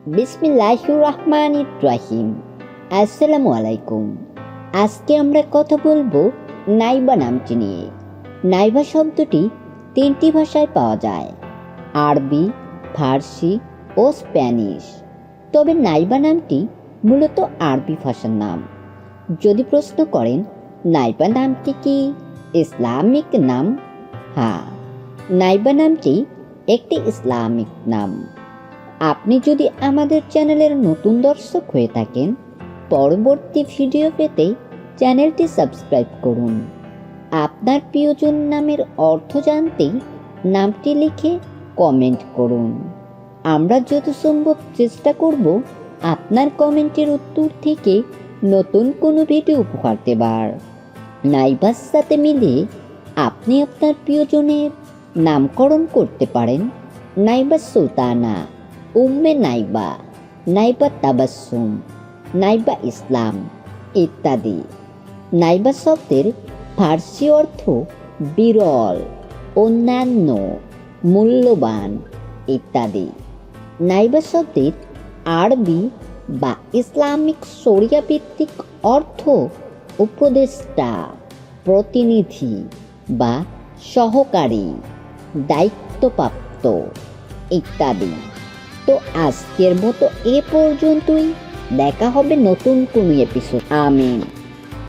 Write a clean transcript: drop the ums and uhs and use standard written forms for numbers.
বিসমিল্লাহির রহমানির রহিম। আসসালামু আলাইকুম। আজকে আমরা কথা বলবো নাইবা নামটি নিয়ে। নাইবা শব্দটি তিনটি ভাষায় পাওয়া যায়, আরবি, ফার্সি ও স্প্যানিশ। তবে নাইবা নামটি মূলত আরবি ভাষার নাম। যদি প্রশ্ন করেন নাইবা নামটি কি ইসলামিক নাম? হ্যাঁ, নাইবা নামটি একটি ইসলামিক নাম। আপনি যদি আমাদের চ্যানেলের নতুন দর্শক হয়ে থাকেন, পরবর্তী ভিডিও পেতে চ্যানেলটি সাবস্ক্রাইব করুন। আপনার প্রিয়জন নামের অর্থ জানতে নামটি লিখে কমেন্ট করুন। আমরা যত সম্ভব চেষ্টা করব আপনার কমেন্টের উত্তর থেকে নতুন কোনো ভিডিও উপহার দেবার। নাইবার সাথে মিলে আপনি আপনার প্রিয়জনের নামকরণ করতে পারেন নাইবা সুলতানা, উম্মে নাইবা, নাইবা তাবাসসুম, নাইবা ইসলাম ইত্যাদি। নাইবা শব্দের ফার্সি অর্থ বিরল, অন্যান্য, মূল্যবান ইত্যাদি। নাইবা শব্দের আরবি বা ইসলামিক শরিয়া ভিত্তিক অর্থ উপদেষ্টা, প্রতিনিধি বা সহকারী, দায়িত্বপ্রাপ্ত ইত্যাদি। তো আজকের মতো এ পর্যন্তই। দেখা হবে নতুন কোনো এপিসোড। আমিন।